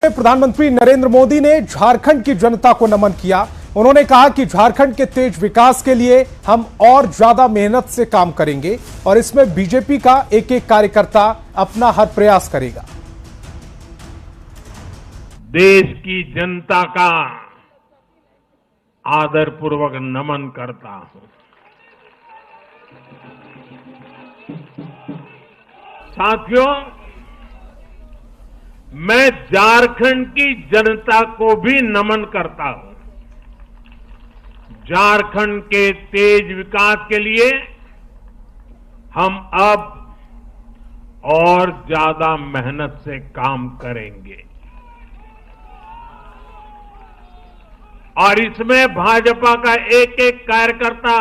प्रधानमंत्री नरेंद्र मोदी ने झारखंड की जनता को नमन किया। उन्होंने कहा कि झारखंड के तेज विकास के लिए हम और ज्यादा मेहनत से काम करेंगे और इसमें बीजेपी का एक एक कार्यकर्ता अपना हर प्रयास करेगा। देश की जनता का आदरपूर्वक नमन करता हूं। साथियों, मैं झारखंड की जनता को भी नमन करता हूं। झारखंड के तेज विकास के लिए हम अब और ज्यादा मेहनत से काम करेंगे और इसमें भाजपा का एक एक कार्यकर्ता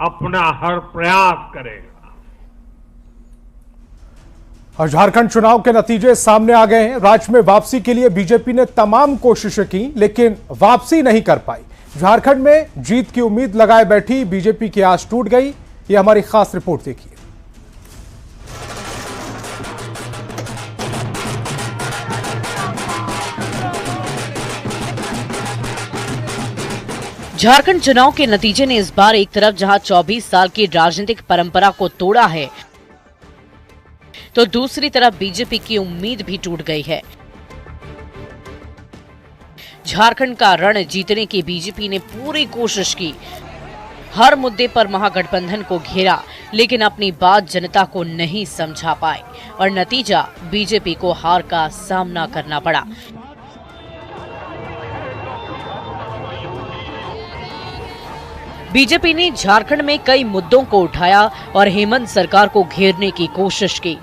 अपना हर प्रयास करेगा। और झारखंड चुनाव के नतीजे सामने आ गए हैं। राज्य में वापसी के लिए बीजेपी ने तमाम कोशिशें की, लेकिन वापसी नहीं कर पाई। झारखंड में जीत की उम्मीद लगाए बैठी बीजेपी की आस टूट गई। ये हमारी खास रिपोर्ट देखिए। झारखंड चुनाव के नतीजे ने इस बार एक तरफ जहां 24 साल की राजनीतिक परंपरा को तोड़ा है, तो दूसरी तरफ बीजेपी की उम्मीद भी टूट गई है। झारखंड का रण जीतने की बीजेपी ने पूरी कोशिश की, हर मुद्दे पर महागठबंधन को घेरा, लेकिन अपनी बात जनता को नहीं समझा पाए और नतीजा बीजेपी को हार का सामना करना पड़ा। बीजेपी ने झारखंड में कई मुद्दों को उठाया और हेमंत सरकार को घेरने की कोशिश की।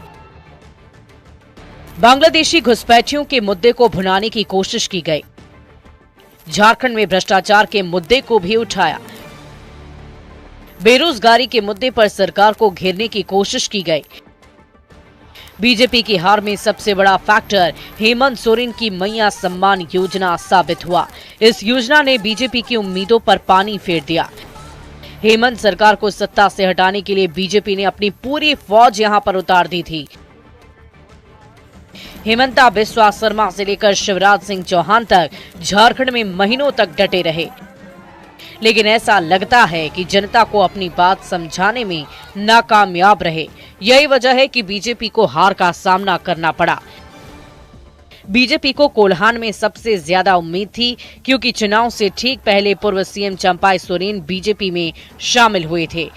बांग्लादेशी घुसपैठियों के मुद्दे को भुनाने की कोशिश की गई। झारखंड में भ्रष्टाचार के मुद्दे को भी उठाया। बेरोजगारी के मुद्दे पर सरकार को घेरने की कोशिश की गई। बीजेपी की हार में सबसे बड़ा फैक्टर हेमंत सोरेन की मैया सम्मान योजना साबित हुआ। इस योजना ने बीजेपी की उम्मीदों पर पानी फेर दिया। हेमंत सरकार को सत्ता से हटाने के लिए बीजेपी ने अपनी पूरी फौज यहां पर उतार दी थी। हेमंता बिस्वा शर्मा से लेकर शिवराज सिंह चौहान तक झारखंड में महीनों तक डटे रहे, लेकिन ऐसा लगता है कि जनता को अपनी बात समझाने में नाकामयाब रहे। यही वजह है कि बीजेपी को हार का सामना करना पड़ा। बीजेपी को कोल्हान में सबसे ज्यादा उम्मीद थी, क्योंकि चुनाव से ठीक पहले पूर्व सीएम चंपाई सोरेन बीजेपी में शामिल हुए थे,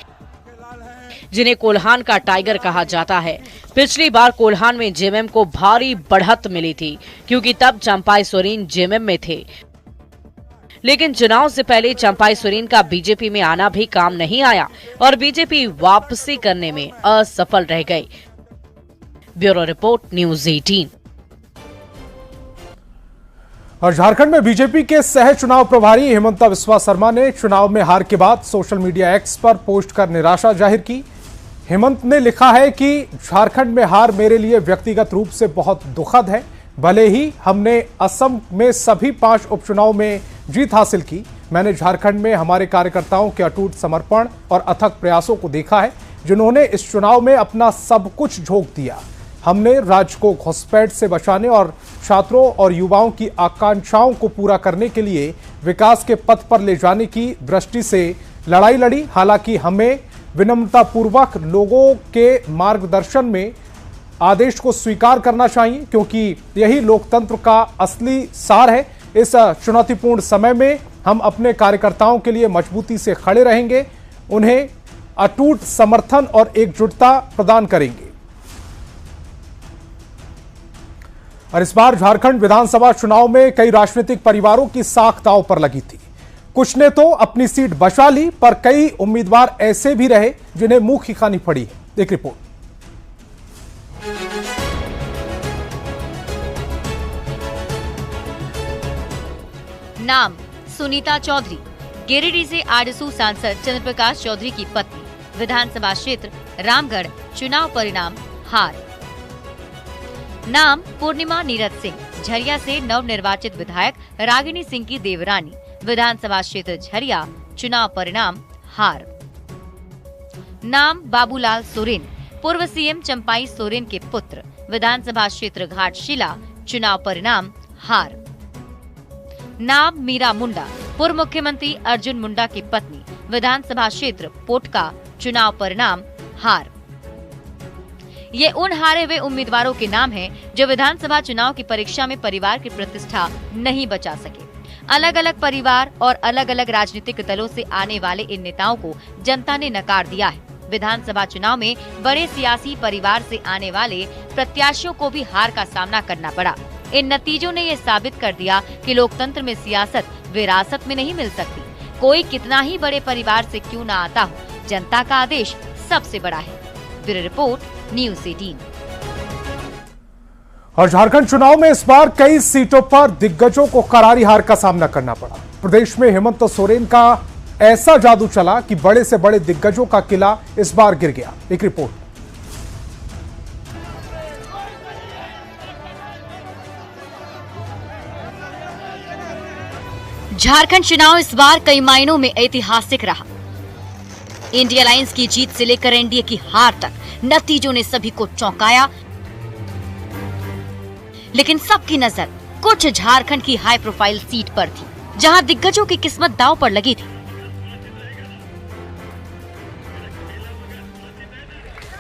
जिन्हें कोल्हान का टाइगर कहा जाता है। पिछली बार कोल्हान में जेएमएम को भारी बढ़त मिली थी, क्योंकि तब चंपाई सोरेन जेएमएम में थे। लेकिन चुनाव से पहले चंपाई सोरेन का बीजेपी में आना भी काम नहीं आया और बीजेपी वापसी करने में असफल रह गई। Bureau report, news 18। और झारखंड में बीजेपी के सह चुनाव प्रभारी हेमंता बिस्वा शर्मा ने चुनाव में हार के बाद सोशल मीडिया एक्स पर पोस्ट कर निराशा जाहिर की। हेमंत ने लिखा है कि झारखंड में हार मेरे लिए व्यक्तिगत रूप से बहुत दुखद है। भले ही हमने असम में सभी 5 उपचुनाव में जीत हासिल की, मैंने झारखंड में हमारे कार्यकर्ताओं के अटूट समर्पण और अथक प्रयासों को देखा है, जिन्होंने इस चुनाव में अपना सब कुछ झोंक दिया। हमने राज्य को घुसपैठ से बचाने और छात्रों और युवाओं की आकांक्षाओं को पूरा करने के लिए विकास के पथ पर ले जाने की दृष्टि से लड़ाई लड़ी। हालांकि हमें विनम्रतापूर्वक लोगों के मार्गदर्शन में आदेश को स्वीकार करना चाहिए, क्योंकि यही लोकतंत्र का असली सार है। इस चुनौतीपूर्ण समय में हम अपने कार्यकर्ताओं के लिए मजबूती से खड़े रहेंगे, उन्हें अटूट समर्थन और एकजुटता प्रदान करेंगे। और इस बार झारखंड विधानसभा चुनाव में कई राजनीतिक परिवारों की साख दांव पर लगी थी। कुछ ने तो अपनी सीट बचा ली, पर कई उम्मीदवार ऐसे भी रहे जिन्हें मुंह की खानी पड़ी है। एक रिपोर्ट। नाम सुनीता चौधरी, गिरिडीह से आरएसयू सांसद चंद्र प्रकाश चौधरी की पत्नी। विधानसभा क्षेत्र रामगढ़, चुनाव परिणाम हार। नाम पूर्णिमा नीरज सिंह, झरिया से नवनिर्वाचित विधायक रागिनी सिंह की देवरानी। विधानसभा क्षेत्र झरिया, चुनाव परिणाम हार। नाम बाबूलाल सोरेन, पूर्व सीएम चंपाई सोरेन के पुत्र। विधानसभा क्षेत्र घाटशिला, चुनाव परिणाम हार। नाम मीरा मुंडा, पूर्व मुख्यमंत्री अर्जुन मुंडा की पत्नी, विधानसभा क्षेत्र पोटका, चुनाव परिणाम हार। ये उन हारे हुए उम्मीदवारों के नाम हैं जो विधानसभा चुनाव की परीक्षा में परिवार की प्रतिष्ठा नहीं बचा सके। अलग अलग परिवार और अलग अलग राजनीतिक दलों से आने वाले इन नेताओं को जनता ने नकार दिया है। विधानसभा चुनाव में बड़े सियासी परिवार से आने वाले प्रत्याशियों को भी हार का सामना करना पड़ा। इन नतीजों ने ये साबित कर दिया कि लोकतंत्र में सियासत विरासत में नहीं मिल सकती। कोई कितना ही बड़े परिवार से क्यों न आता हो, जनता का आदेश सबसे बड़ा है। Bureau report, news 18। और झारखंड चुनाव में इस बार कई सीटों पर दिग्गजों को करारी हार का सामना करना पड़ा। प्रदेश में हेमंत सोरेन का ऐसा जादू चला कि बड़े से बड़े दिग्गजों का किला इस बार गिर गया। एक रिपोर्ट। झारखंड चुनाव इस बार कई मायनों में ऐतिहासिक रहा। इंडिया अलायंस की जीत से लेकर एनडीए की हार तक नतीजों ने सभी को चौंकाया। लेकिन सबकी नजर कुछ झारखंड की हाई प्रोफाइल सीट पर थी, जहां दिग्गजों की किस्मत दांव पर लगी थी।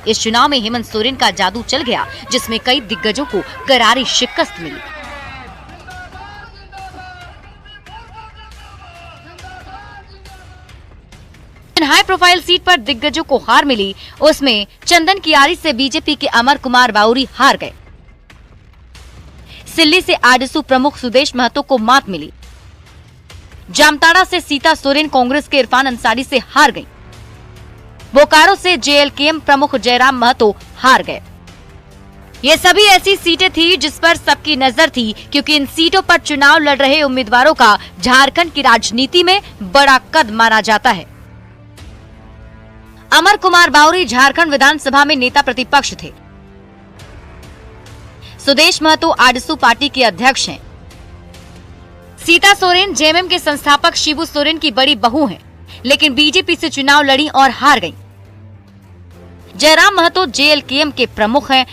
इस चुनाव में हेमंत सोरेन का जादू चल गया, जिसमें कई दिग्गजों को करारी शिकस्त मिली। हाई प्रोफाइल सीट पर दिग्गजों को हार मिली, उसमें चंदन कियारी से बीजेपी के अमर कुमार बाउरी हार गए। सिल्ली से आरजेडी प्रमुख सुदेश महतो को मात मिली। जामताड़ा से सीता सोरेन कांग्रेस के इरफान अंसारी से हार गईं। बोकारो से जेएलकेएम प्रमुख जयराम महतो हार गए। ये सभी ऐसी सीटें थी जिस पर सबकी नजर थी, क्योंकि इन सीटों पर चुनाव लड़ रहे उम्मीदवारों का झारखंड की राजनीति में बड़ा कद माना जाता है। अमर कुमार बाउरी झारखंड विधानसभा में नेता प्रतिपक्ष थे। सुदेश महतो आरजेडी पार्टी के अध्यक्ष हैं। सीता सोरेन जेएमएम के संस्थापक शिबू सोरेन की बड़ी बहू हैं, लेकिन बीजेपी से चुनाव लड़ी और हार गईं। जयराम महतो जेएलकेएम के प्रमुख हैं।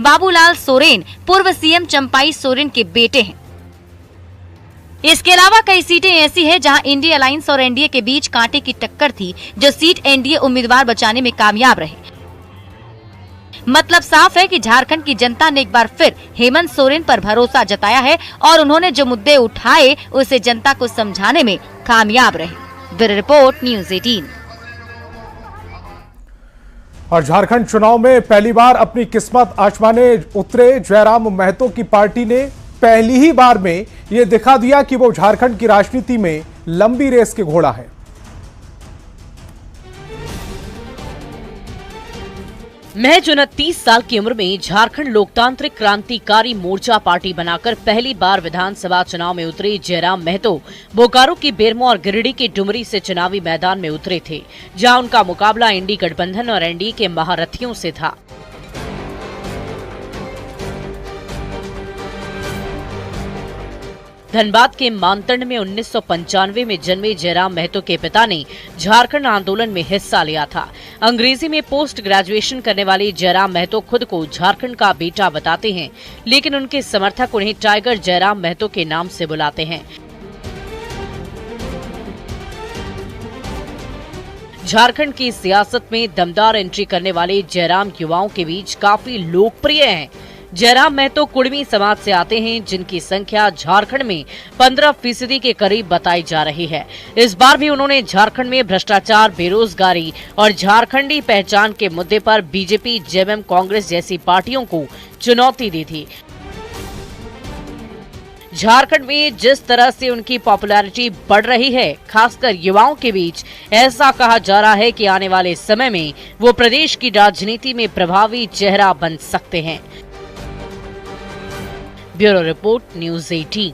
बाबूलाल सोरेन पूर्व सीएम चंपाई सोरेन के बेटे हैं। इसके अलावा कई सीटें ऐसी हैं जहां इंडिया अलायंस और एनडीए के बीच कांटे की टक्कर थी, जो सीट एनडीए उम्मीदवार बचाने में कामयाब रहे। मतलब साफ है कि झारखंड की जनता ने एक बार फिर हेमंत सोरेन पर भरोसा जताया है और उन्होंने जो मुद्दे उठाए उसे जनता को समझाने में कामयाब रहे। Bureau report, news 18। और झारखंड चुनाव में पहली बार अपनी किस्मत आजमाने उतरे जयराम महतो की पार्टी ने पहली ही बार में यह दिखा दिया कि वो झारखंड की राजनीति में लंबी रेस के घोड़ा है। महज 29 साल की उम्र में झारखंड लोकतांत्रिक क्रांतिकारी मोर्चा पार्टी बनाकर पहली बार विधानसभा चुनाव में उतरे जयराम महतो बोकारो की बेरमो और गिरिडीह के डुमरी से चुनावी मैदान में उतरे थे, जहां उनका मुकाबला इंडी गठबंधन और एनडीए के महारथियों से था। धनबाद के मानतंड में 1995 में जन्मे जयराम महतो के पिता ने झारखंड आंदोलन में हिस्सा लिया था। अंग्रेजी में पोस्ट ग्रेजुएशन करने वाले जयराम महतो खुद को झारखंड का बेटा बताते हैं, लेकिन उनके समर्थक उन्हें टाइगर जयराम महतो के नाम से बुलाते हैं। झारखंड की सियासत में दमदार एंट्री करने वाले जयराम युवाओं के बीच काफी लोकप्रिय हैं। जयराम महतो कुड़मी समाज से आते हैं, जिनकी संख्या झारखंड में 15% के करीब बताई जा रही है। इस बार भी उन्होंने झारखंड में भ्रष्टाचार, बेरोजगारी और झारखंडी पहचान के मुद्दे पर बीजेपी, जेएमएम, कांग्रेस जैसी पार्टियों को चुनौती दी थी। झारखंड में जिस तरह से उनकी पॉपुलैरिटी बढ़ रही है, खासकर युवाओं के बीच, ऐसा कहा जा रहा है कि आने वाले समय में वो प्रदेश की राजनीति में प्रभावी चेहरा बन सकते हैं। Bureau report, news 18।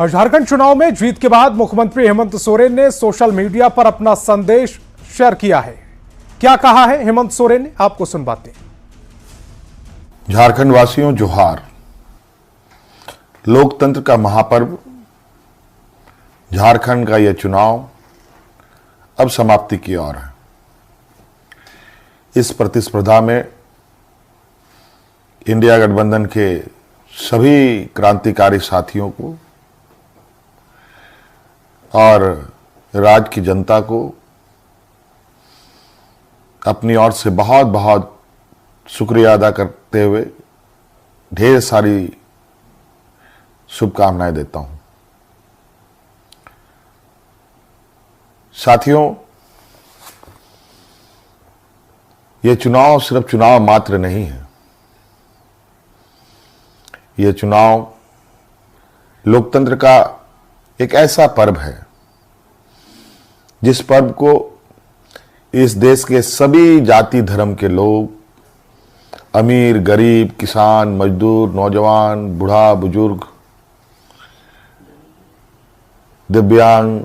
और झारखंड चुनाव में जीत के बाद मुख्यमंत्री हेमंत सोरेन ने सोशल मीडिया पर अपना संदेश शेयर किया है। क्या कहा है हेमंत सोरेन ने, आपको सुनवाते हैं। झारखंड वासियों, जोहार। लोकतंत्र का महापर्व झारखंड का यह चुनाव अब समाप्ति की ओर है। इस प्रतिस्पर्धा में इंडिया गठबंधन के सभी क्रांतिकारी साथियों को और राज्य की जनता को अपनी ओर से बहुत बहुत शुक्रिया अदा करते हुए ढेर सारी शुभकामनाएं देता हूं। साथियों, ये चुनाव सिर्फ चुनाव मात्र नहीं है। ये चुनाव लोकतंत्र का एक ऐसा पर्व है जिस पर्व को इस देश के सभी जाति धर्म के लोग, अमीर गरीब, किसान मजदूर, नौजवान, बूढ़ा बुजुर्ग, दिव्यांग,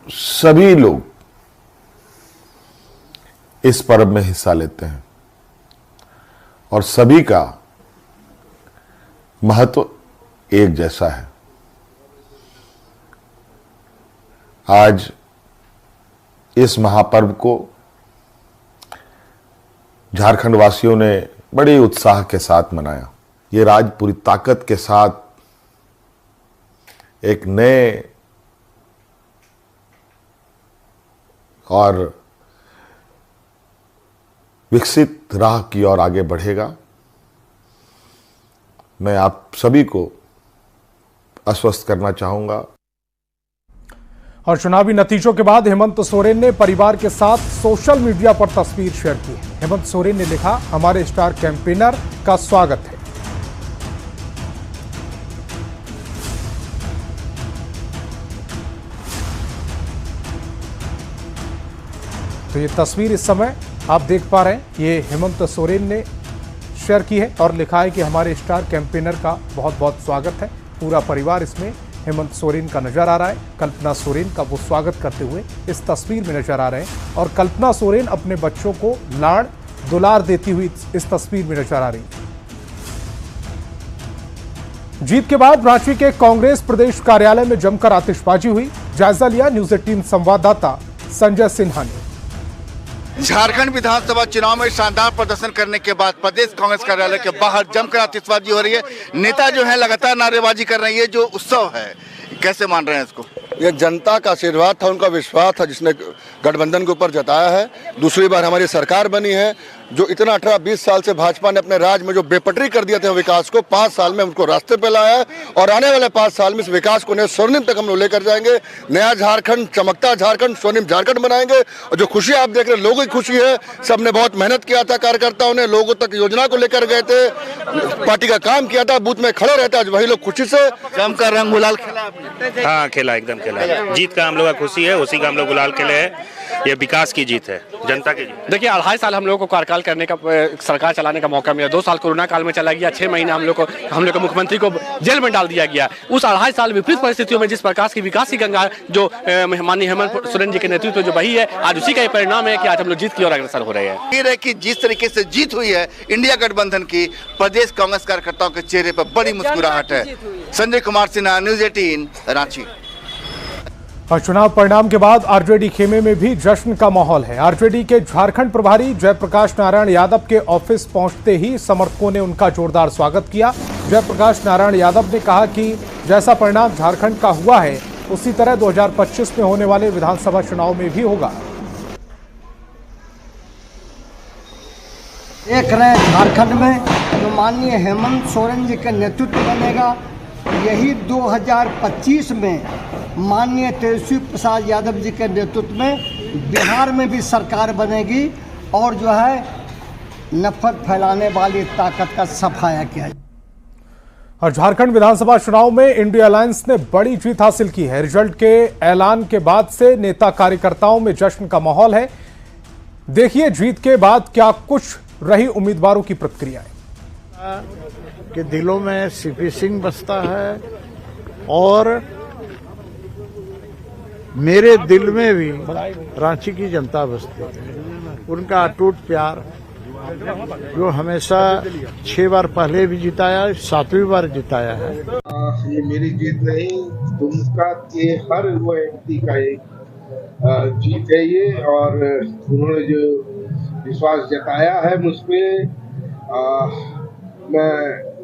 सभी लोग इस पर्व में हिस्सा लेते हैं और सभी का महत्व एक जैसा है। आज इस महापर्व को झारखंड वासियों ने बड़े उत्साह के साथ मनाया। ये राज्य पूरी ताकत के साथ एक नए और विकसित राह की ओर आगे बढ़ेगा। मैं आप सभी को आश्वस्त करना चाहूंगा। और चुनावी नतीजों के बाद हेमंत सोरेन ने परिवार के साथ सोशल मीडिया पर तस्वीर शेयर की है। हेमंत सोरेन ने लिखा, हमारे स्टार कैंपेनर का स्वागत है। तो ये तस्वीर इस समय आप देख पा रहे हैं, ये हेमंत सोरेन ने शेयर की है और लिखा है कि हमारे स्टार कैंपेनर का बहुत बहुत स्वागत है। पूरा परिवार इसमें हेमंत सोरेन का नजर आ रहा है। कल्पना सोरेन का वो स्वागत करते हुए इस तस्वीर में नजर आ रहे हैं और कल्पना सोरेन अपने बच्चों को लाड़ दुलार देती हुई इस तस्वीर में नजर आ रही है। जीत के बाद रांची के कांग्रेस प्रदेश कार्यालय में जमकर आतिशबाजी हुई। जायजा लिया न्यूज 18 संवाददाता संजय सिन्हा ने। झारखंड विधानसभा चुनाव में शानदार प्रदर्शन करने के बाद प्रदेश कांग्रेस कार्यालय के बाहर जमकर आतिशबाजी हो रही है। नेता जो है लगातार नारेबाजी कर रही है। जो उत्सव है, कैसे मान रहे हैं इसको? ये जनता का आशीर्वाद था, उनका विश्वास था जिसने गठबंधन के ऊपर जताया है। दूसरी बार हमारी सरकार बनी है। जो इतना 18-20 साल से भाजपा ने अपने राज्य में जो बेपटरी कर दिया था विकास को, 5 साल में उनको रास्ते पे लाया है और आने वाले 5 साल में इस विकास को नए स्वर्णिम तक हम लोग लेकर जाएंगे। नया झारखंड, चमकता झारखंड, स्वर्णिम झारखंड बनाएंगे। और जो खुशी आप देख रहे हैं, लोगों की खुशी है। सबने बहुत मेहनत किया था, कार्यकर्ताओं ने लोगों तक योजना को लेकर गए थे, पार्टी का काम किया था, बूथ में खड़े रहता। आज वही लोग खुशी से जमकर रंग गुलाल खेला। हाँ, खेला, एकदम खेला। जीत का हम लोग का खुशी है, उसी का हम लोग गुलाल खेले हैं। ये विकास की जीत है, जनता की जीत। देखिए, 2.5 साल हम लोगों को कार्यकाल करने का, सरकार चलाने का मौका मिला। 2 साल कोरोना काल में चला गया। 6 महीने हम लोग को मुख्यमंत्री को जेल में डाल दिया गया। उस 2.5 साल विपरीत परिस्थितियों में जिस प्रकार की विकास की गंगा जो माननीय हेमंत सोरेन जी के नेतृत्व जो बही है, आज उसी का ही परिणाम है कि आज हम लोग जीत की ओर अग्रसर हो रहे हैं। ये है कि जिस तरीके से जीत हुई है इंडिया गठबंधन की, प्रदेश कांग्रेस कार्यकर्ताओं के चेहरे पर बड़ी मुस्कुराहट है। संजय कुमार सिन्हा, न्यूज 18, रांची। और चुनाव परिणाम के बाद आरजेडी खेमे में भी जश्न का माहौल है। आरजेडी के झारखंड प्रभारी जयप्रकाश नारायण यादव के ऑफिस पहुंचते ही समर्थकों ने उनका जोरदार स्वागत किया। जयप्रकाश नारायण यादव ने कहा कि जैसा परिणाम झारखंड का हुआ है, उसी तरह 2025 में होने वाले विधानसभा चुनाव में भी होगा। देख रहे हैं झारखंड में जो माननीय हेमंत सोरेन जी का नेतृत्व बनेगा, यही 2025 में माननीय तेजस्वी प्रसाद यादव जी के नेतृत्व में बिहार में भी सरकार बनेगी और जो है नफरत फैलाने वाली ताकत का सफाया किया। और झारखंड विधानसभा चुनाव में इंडिया अलायंस ने बड़ी जीत हासिल की है। रिजल्ट के ऐलान के बाद से नेता कार्यकर्ताओं में जश्न का माहौल है। देखिए जीत के बाद क्या कुछ रही उम्मीदवारों की प्रतिक्रियाएं। के दिलों में सीपी सिंह बसता है और मेरे दिल में भी रांची की जनता बसती है। उनका अटूट प्यार जो हमेशा 6 बार पहले भी जिताया, 7वीं बार जिताया है। ये मेरी जीत नहीं, दुमका के हर व्यक्ति का एक जीत है ये, और उन्होंने जो विश्वास जताया है मुझ पे, मैं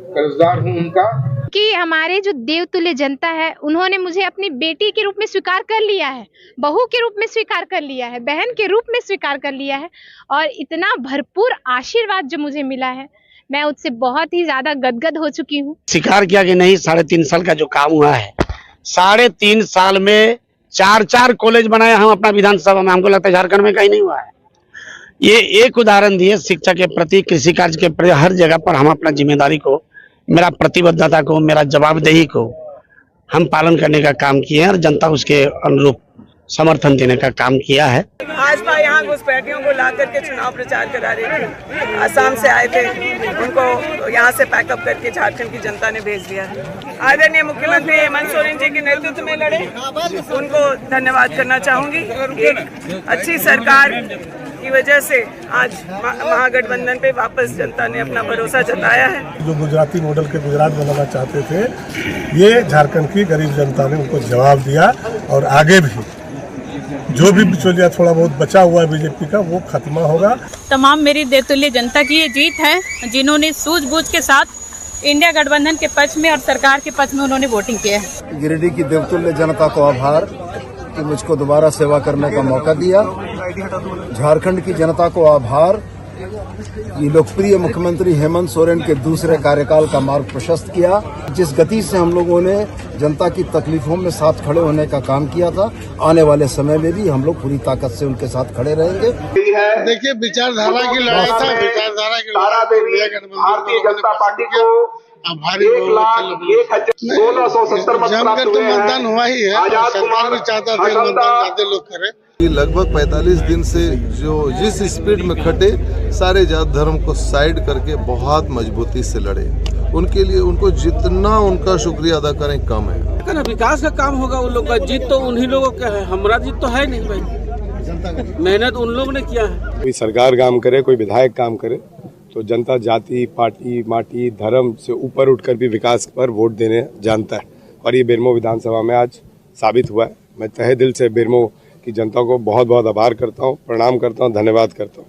कर्जदार हूँ उनका। कि हमारे जो देवतुल्य जनता है उन्होंने मुझे अपनी बेटी के रूप में स्वीकार कर लिया है, बहू के रूप में स्वीकार कर लिया है, बहन के रूप में स्वीकार कर लिया है, और इतना भरपूर आशीर्वाद जो मुझे मिला है, मैं उससे बहुत ही ज्यादा गदगद हो चुकी हूँ। स्वीकार किया कि नहीं, 3.5 साल का जो काम हुआ है, 3.5 साल में 4 कॉलेज बनाए हम अपना विधानसभा में, हमको लगता है झारखंड में कहीं नहीं हुआ है। ये एक उदाहरण दिए शिक्षा के प्रति, कृषि कार्य के प्रति, हर जगह पर हम अपना जिम्मेदारी को, मेरा प्रतिबद्धता को, मेरा जवाबदेही को हम पालन करने का काम किए हैं और जनता उसके अनुरूप समर्थन देने का काम किया है। भाजपा यहाँ घुसपैठियों को ला करके चुनाव प्रचार करा रही थी, असम से आए थे, उनको यहाँ से पैकअप करके झारखंड की जनता ने भेज दिया। आदरणीय मुख्यमंत्री हेमंत सोरेन जी के नेतृत्व में लड़े, उनको धन्यवाद करना चाहूंगी। एक अच्छी सरकार की वजह से आज महागठबंधन पे वापस जनता ने अपना भरोसा जताया है। जो गुजराती मॉडल के गुजरात बनाना चाहते थे, ये झारखंड की गरीब जनता ने उनको जवाब दिया, और आगे भी जो भी बिचौलिया थोड़ा बहुत बचा हुआ है बीजेपी का, वो खत्म होगा। तमाम मेरी देवतुल्य जनता की ये जीत है, जिन्होंने सूझबूझ के साथ इंडिया गठबंधन के पक्ष में और सरकार के पक्ष में उन्होंने वोटिंग किया है। गिरिडीह की देवतुल्य जनता को आभार कि मुझको दोबारा सेवा करने का मौका दिया। झारखंड की जनता को आभार, ये लोकप्रिय मुख्यमंत्री हेमंत सोरेन के दूसरे कार्यकाल का मार्ग प्रशस्त किया। जिस गति से हम लोगों ने जनता की तकलीफों में साथ खड़े होने का काम किया था, आने वाले समय में भी हम लोग पूरी ताकत से उनके साथ खड़े रहेंगे। देखिए, विचारधारा की लड़ाई था, विचारधारा की भारतीय जनता पार्टी को भारी 1,16,1270 जमकर तो मतदान हुआ ही है। सरकार भी चाहता था मतदान ज्यादा लोग करें। लगभग 45 दिन से जो जिस स्पीड में खटे, सारे जात धर्म को साइड करके बहुत मजबूती से लड़े, उनके लिए उनको जितना उनका शुक्रिया अदा करें कम है। विकास का काम होगा उन लोग का, जीत तो उन्हीं लोगों का है, हमारा जीत तो है नहीं भाई, मेहनत उन लोगों ने किया है। कोई सरकार काम करे, कोई विधायक काम करे, तो जनता जाति, पार्टी, माटी, धर्म से ऊपर उठकर भी विकास पर वोट देने जानता है, और ये बेरमो विधानसभा में आज साबित हुआ है। मैं तहे दिल से बेरमो की जनता को बहुत बहुत आभार करता हूँ, प्रणाम करता हूँ, धन्यवाद करता हूँ।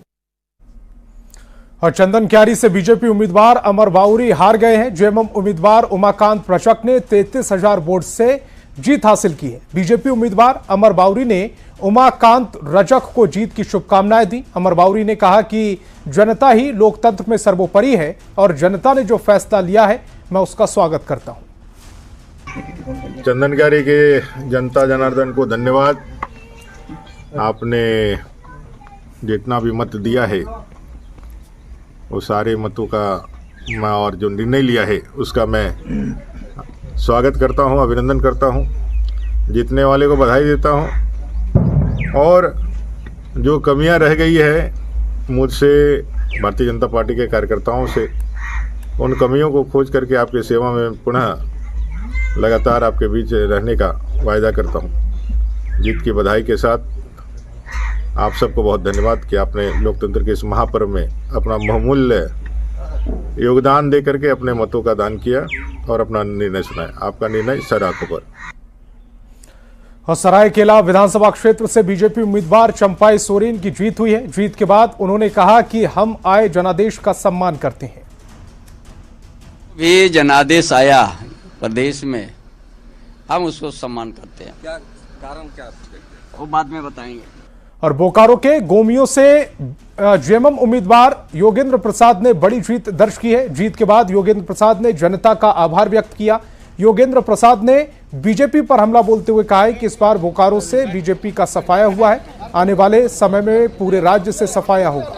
और चंदन क्यारी से बीजेपी उम्मीदवार अमर बाउरी हार गए हैं। जेएमएम उम्मीदवार उमाकांत प्रचक ने 33,000 वोट से जीत हासिल की है। बीजेपी उम्मीदवार अमर बाउरी ने उमाकांत रजक को जीत की शुभकामनाएं दी। अमर बाउरी ने कहा कि जनता ही लोकतंत्र में सर्वोपरि है और जनता ने जो फैसला लिया है, मैं उसका स्वागत करता हूं। चंदन क्यारी के जनता जनार्दन को धन्यवाद। आपने जितना भी मत दिया है, वो सारे मतों का मैं, और जो निर्णय लिया है उसका मैं स्वागत करता हूं, अभिनंदन करता हूं, जीतने वाले को बधाई देता हूं। और जो कमियां रह गई है मुझसे, भारतीय जनता पार्टी के कार्यकर्ताओं से, उन कमियों को खोज करके आपकी सेवा में पुनः लगातार आपके बीच रहने का वायदा करता हूं। जीत की बधाई के साथ आप सबको बहुत धन्यवाद कि आपने लोकतंत्र के इस महापर्व में अपना बहुमूल्य योगदान दे करके अपने मतों का दान किया और अपना निर्णय सुनाया। आपका निर्णय सर आंखों पर। और सरायकेला विधानसभा क्षेत्र से बीजेपी उम्मीदवार चंपाई सोरेन की जीत हुई है। जीत के बाद उन्होंने कहा कि हम आए जनादेश का सम्मान करते हैं। वे जनादेश आया प्रदेश में, हम उसको सम्मान करते हैं। क्या कारण क्या वो बाद में बताएंगे। और बोकारो के गोमियों से जेएमएम उम्मीदवार योगेंद्र प्रसाद ने बड़ी जीत दर्ज की है। जीत के बाद योगेंद्र प्रसाद ने जनता का आभार व्यक्त किया। योगेंद्र प्रसाद ने बीजेपी पर हमला बोलते हुए कहा है कि इस बार बोकारो से बीजेपी का सफाया हुआ है, आने वाले समय में पूरे राज्य से सफाया होगा।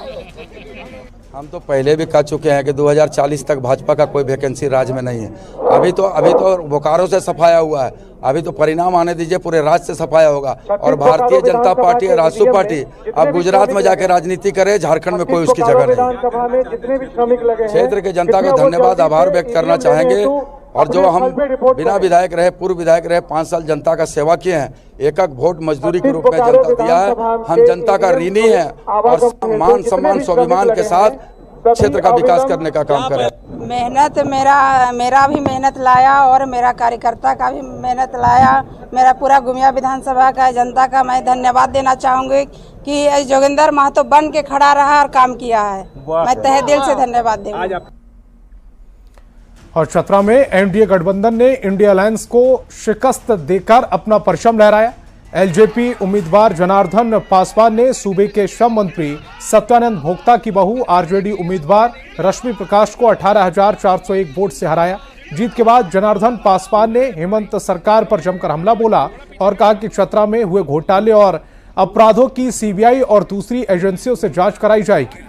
हम तो पहले भी कह चुके हैं कि 2040 तक भाजपा का कोई वैकेंसी राज्य में नहीं है। अभी तो बोकारो से सफाया हुआ है, अभी तो परिणाम आने दीजिए, पूरे राज्य से सफाया होगा। और भारतीय जनता पार्टी और राजसू पार्टी अब गुजरात में जाके राजनीति करे, झारखंड में कोई उसकी जगह नहीं। क्षेत्र के जनता को धन्यवाद, आभार व्यक्त करना चाहेंगे। और जो हम बिना विधायक रहे, पूर्व विधायक रहे, 5 साल जनता का सेवा किए हैं, एक वोट मजदूरी के रूप में जनता दिया है। हम जनता का ऋणी है और मान सम्मान स्वाभिमान के साथ क्षेत्र का विकास करने का काम करें। मेहनत मेरा भी मेहनत लाया और मेरा कार्यकर्ता का भी मेहनत लाया। मेरा पूरा गुमिया विधानसभा का जनता का मैं धन्यवाद देना चाहूँगी कि जोगिंदर महतो बन के खड़ा रहा और काम किया है। मैं तहे दिल से धन्यवाद दूंगी। और चतरा में एनडीए गठबंधन ने इंडिया अलायंस को शिकस्त देकर अपना परचम लहराया। एलजेपी उम्मीदवार जनार्दन पासवान ने सूबे के श्रम मंत्री सत्यानंद भोक्ता की बहू आरजेडी उम्मीदवार रश्मि प्रकाश को 18,401 वोट से हराया। जीत के बाद जनार्दन पासवान ने हेमंत सरकार पर जमकर हमला बोला और कहा कि चतरा में हुए घोटाले और अपराधों की सीबीआई और दूसरी एजेंसियों से जांच कराई जाएगी।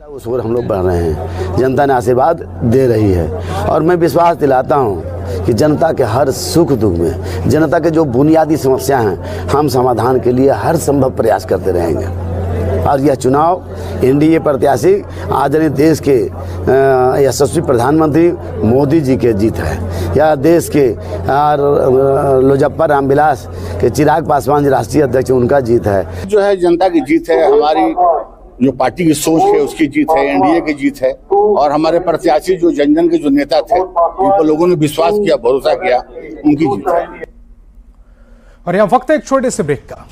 उस ओर हम लोग बढ़ रहे हैं, जनता ने आशीर्वाद दे रही है और मैं विश्वास दिलाता हूं कि जनता के हर सुख दुख में जनता के जो बुनियादी समस्या हैं हम समाधान के लिए हर संभव प्रयास करते रहेंगे। और यह चुनाव एनडीए प्रत्याशी आदरणीय देश के यशस्वी प्रधानमंत्री मोदी जी के जीत है। यह देश के लोजप्पा रामविलास के चिराग पासवान जी राष्ट्रीय अध्यक्ष उनका जीत है। जो है जनता की जीत है, हमारी जो पार्टी की सोच है उसकी जीत है, एनडीए की जीत है और हमारे प्रत्याशी जो जन जन के जो नेता थे जिनको लोगों ने विश्वास किया, भरोसा किया, उनकी जीत है। और यहाँ वक्त है एक छोटे से ब्रेक का।